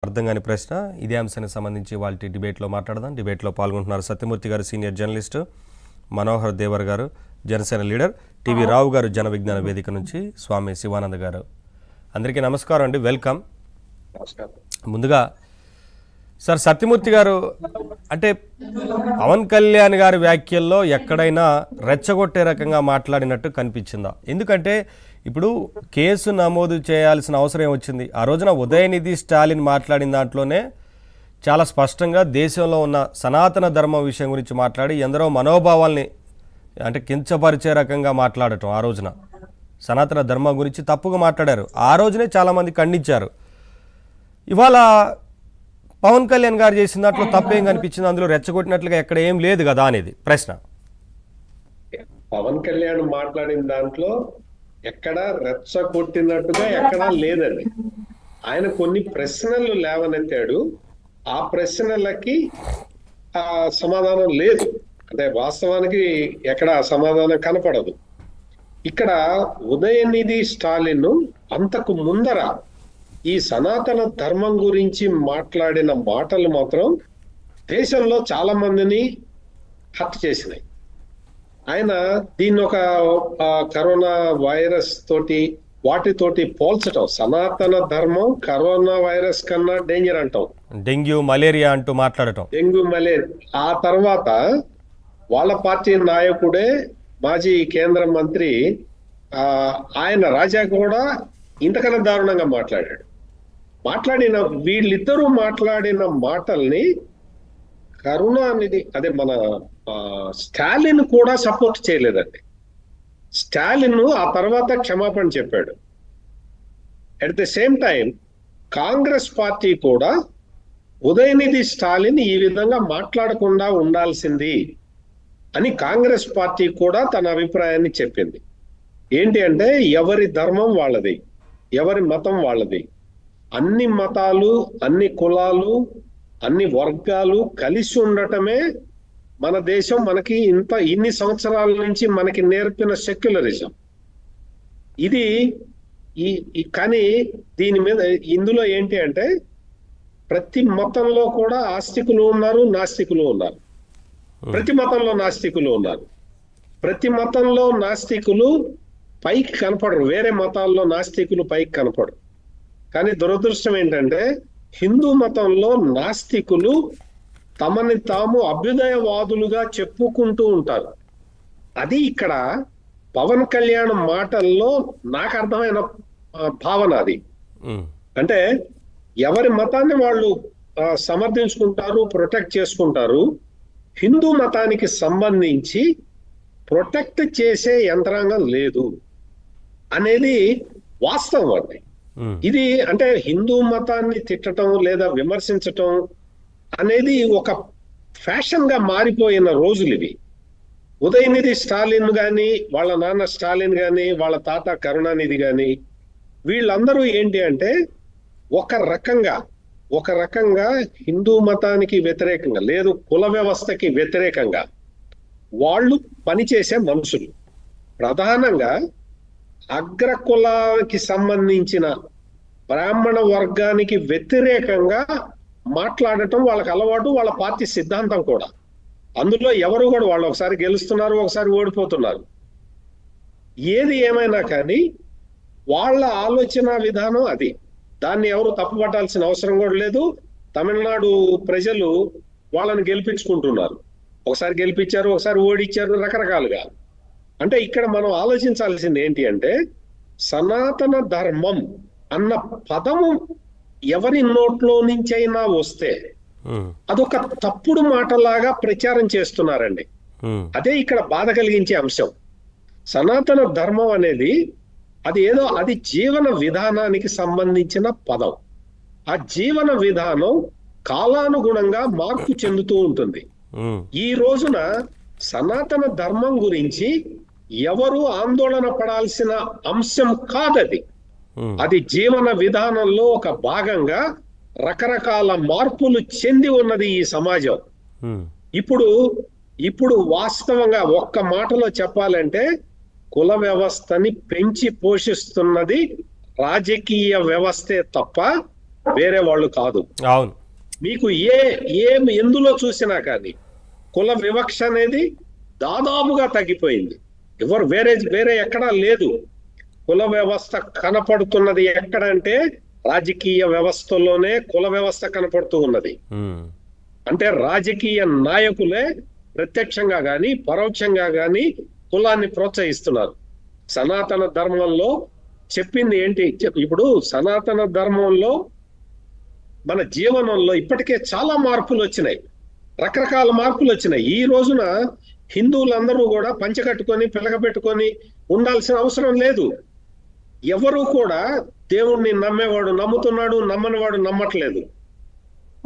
అర్థం కాని ప్రశ్న ఇదే అంశానికి సంబంధించి వాళ్ళ డిబేట్లో మాట్లాడదాం. డిబేట్లో పాల్గొంటున్నారు సత్యమూర్తి గారు, సీనియర్ జర్నలిస్టు, మనోహర్ దేవర్ గారు, జనసేన లీడర్, టీవీ రావు గారు, జన విజ్ఞాన వేదిక నుంచి, స్వామి శివానంద గారు. అందరికీ నమస్కారం అండి, వెల్కమ్. ముందుగా సార్ సత్యమూర్తి గారు, అంటే పవన్ కళ్యాణ్ గారి వ్యాఖ్యల్లో ఎక్కడైనా రెచ్చగొట్టే రకంగా మాట్లాడినట్టు కనిపించిందా? ఎందుకంటే ఇప్పుడు కేసు నమోదు చేయాల్సిన అవసరం ఏమొచ్చింది? ఆ రోజున ఉదయనిధి స్టాలిన్ మాట్లాడిన దాంట్లోనే చాలా స్పష్టంగా దేశంలో ఉన్న సనాతన ధర్మం విషయం గురించి మాట్లాడి ఎందరో మనోభావాల్ని అంటే కించపరిచే రకంగా మాట్లాడటం, ఆ రోజున సనాతన ధర్మం గురించి తప్పుగా మాట్లాడారు. ఆ రోజునే చాలామంది ఖండించారు. ఇవాళ పవన్ కళ్యాణ్ గారు చేసిన దాంట్లో తప్పేం కనిపించింది? అందులో రెచ్చగొట్టినట్లుగా ఎక్కడ ఏం లేదు కదా అనేది ప్రశ్న. పవన్ కళ్యాణ్ మాట్లాడిన దాంట్లో ఎక్కడ రెచ్చగొట్టినట్టుగా ఎక్కడా లేదండి. ఆయన కొన్ని ప్రశ్నలు లేవనెత్తాడు, ఆ ప్రశ్నలకి సమాధానం లేదు. అంటే వాస్తవానికి ఎక్కడ సమాధానం కనపడదు. ఇక్కడ ఉదయనిధి స్టాలిన్ అంతకు ముందర ఈ సనాతన ధర్మం గురించి మాట్లాడిన మాటలు మాత్రం దేశంలో చాలా మందిని హత్య చేసినాయి. ఆయన దీన్ని ఒక కరోనా వైరస్ తోటి వాటితోటి పోల్చటం, సనాతన ధర్మం కరోనా వైరస్ కన్నా డేంజర్ అంటాం, డెంగ్యూ మలేరియా అంటూ మాట్లాడటం, డెంగ్యూ మలేరియా. ఆ తర్వాత వాళ్ళ పార్టీ నాయకుడే మాజీ కేంద్ర మంత్రి ఆయన రాజా కూడా ఇంతకన్నా దారుణంగా మాట్లాడిన వీళ్ళిద్దరూ మాట్లాడిన మాటల్ని కరుణానిధి అదే మన స్టాలిన్ కూడా సపోర్ట్ చేయలేదండి. స్టాలిన్ ఆ తర్వాత క్షమాపణ చెప్పాడు. At the same time Congress party కూడా ఉదయనిధి స్టాలిన్ ఈ విధంగా మాట్లాడకుండా ఉండాల్సింది అని కాంగ్రెస్ పార్టీ కూడా తన అభిప్రాయాన్ని చెప్పింది. ఏంటి అంటే ఎవరి ధర్మం వాళ్ళది, ఎవరి మతం వాళ్ళది, అన్ని మతాలు, అన్ని కులాలు, అన్ని వర్గాలు కలిసి ఉండటమే మన దేశం, మనకి ఇన్ని సంవత్సరాల నుంచి మనకి నేర్పిన సెక్యులరిజం ఇది. కానీ దీని మీద ఇందులో ఏంటి అంటే ప్రతి మతంలో కూడా ఆస్తికులు ఉన్నారు, నాస్తికులు ఉన్నారు. ప్రతి మతంలో నాస్తికులు ఉన్నారు. ప్రతి మతంలో నాస్తికులు పైకి కనపడరు, వేరే మతాల్లో నాస్తికులు పైకి కనపడరు. కానీ దురదృష్టం ఏంటంటే హిందూ మతంలో నాస్తికులు తమని తాము అభ్యుదయవాదులుగా చెప్పుకుంటూ ఉంటారు. అది ఇక్కడ పవన్ కళ్యాణ్ మాటల్లో నాకు అర్థమైన భావన అది. అంటే ఎవరి మతాన్ని వాళ్ళు సమర్థించుకుంటారు, ప్రొటెక్ట్ చేసుకుంటారు. హిందూ మతానికి సంబంధించి ప్రొటెక్ట్ చేసే యంత్రాంగం లేదు అనేది వాస్తవం అండి. ఇది అంటే హిందూ మతాన్ని తిట్టడం లేదా విమర్శించటం అనేది ఒక ఫ్యాషన్ గా మారిపోయిన రోజులు ఇవి. ఉదయనిధి స్టాలిన్ గాని, వాళ్ళ నాన్న స్టాలిన్ గాని, వాళ్ళ తాత కరుణానిధి గాని, వీళ్ళందరూ ఏంటి అంటే ఒక రకంగా హిందూ మతానికి వ్యతిరేకంగా లేదు, కుల వ్యవస్థకి వ్యతిరేకంగా వాళ్ళు పనిచేసే మనుషులు. ప్రధానంగా అగ్ర కులానికి సంబంధించిన బ్రాహ్మణ వర్గానికి వ్యతిరేకంగా మాట్లాడటం వాళ్ళకి అలవాటు, వాళ్ళ పార్టీ సిద్ధాంతం కూడా. అందులో ఎవరు కూడా వాళ్ళు ఒకసారి గెలుస్తున్నారు, ఒకసారి ఓడిపోతున్నారు. ఏది ఏమైనా కానీ వాళ్ళ ఆలోచన విధానం అది. దాన్ని ఎవరు తప్పుపట్టాల్సిన అవసరం కూడా లేదు. తమిళనాడు ప్రజలు వాళ్ళని గెలిపించుకుంటున్నారు, ఒకసారి గెలిపించారు, ఒకసారి ఓడిచ్చారు, రకరకాలుగా. అంటే ఇక్కడ మనం ఆలోచించాల్సింది ఏంటి అంటే సనాతన ధర్మం అన్న పదము ఎవరి నోట్లో నుంచైనా వస్తే అదొక తప్పుడు మాటలాగా ప్రచారం చేస్తున్నారండి. అదే ఇక్కడ బాధ కలిగించే అంశం. సనాతన ధర్మం అనేది అది జీవన విధానానికి సంబంధించిన పదం. ఆ జీవన విధానం కాలానుగుణంగా మార్పు చెందుతూ ఉంటుంది. ఈ రోజున సనాతన ధర్మం గురించి ఎవరు ఆందోళన పడాల్సిన అంశం కాదది. అది జీవన విధానంలో ఒక భాగంగా రకరకాల మార్పులు చెంది ఉన్నది ఈ సమాజం. ఇప్పుడు వాస్తవంగా ఒక్క మాటలో చెప్పాలంటే కుల వ్యవస్థని పెంచి పోషిస్తున్నది రాజకీయ వ్యవస్థే తప్ప వేరే వాళ్ళు కాదు. అవును. మీకు ఎందులో చూసినా కానీ కుల వివక్ష అనేది దాదాపుగా తగ్గిపోయింది. వేరే ఎక్కడా లేదు. కుల వ్యవస్థ కనపడుతున్నది ఎక్కడంటే రాజకీయ వ్యవస్థలోనే కుల వ్యవస్థ కనపడుతూ ఉన్నది. అంటే రాజకీయ నాయకులే ప్రత్యక్షంగా గాని పరోక్షంగా గాని కులాన్ని ప్రోత్సహిస్తున్నారు. సనాతన ధర్మంలో చెప్పింది ఏంటి? ఇప్పుడు సనాతన ధర్మంలో మన జీవనంలో ఇప్పటికే చాలా మార్పులు వచ్చినాయి, రకరకాల మార్పులు వచ్చినాయి. ఈ రోజున హిందువులందరూ కూడా పంచె కట్టుకొని పిలక పెట్టుకొని ఉండాల్సిన అవసరం లేదు. ఎవరు కూడా దేవుణ్ణి నమ్మేవాడు నమ్ముతున్నాడు, నమ్మనివాడు నమ్మట్లేదు.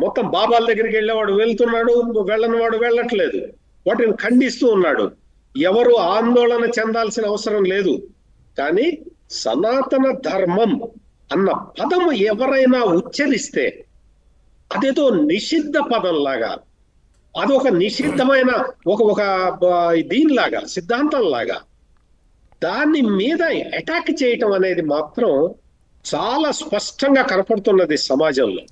మొత్తం బాబాల దగ్గరికి వెళ్ళేవాడు వెళ్తున్నాడు, వెళ్ళని వాడు వెళ్ళట్లేదు. వాటిని ఖండిస్తూ ఉన్నాడు. ఎవరు ఆందోళన చెందాల్సిన అవసరం లేదు. కానీ సనాతన ధర్మం అన్న పదము ఎవరైనా ఉచ్చరిస్తే అదేదో నిషిద్ధ పదంలాగా, అదొక నిషిద్ధమైన ఒక దీనిలాగా, సిద్ధాంతంలాగా దాని మీద అటాక్ చేయటం అనేది మాత్రం చాలా స్పష్టంగా కనపడుతున్నది సమాజంలో.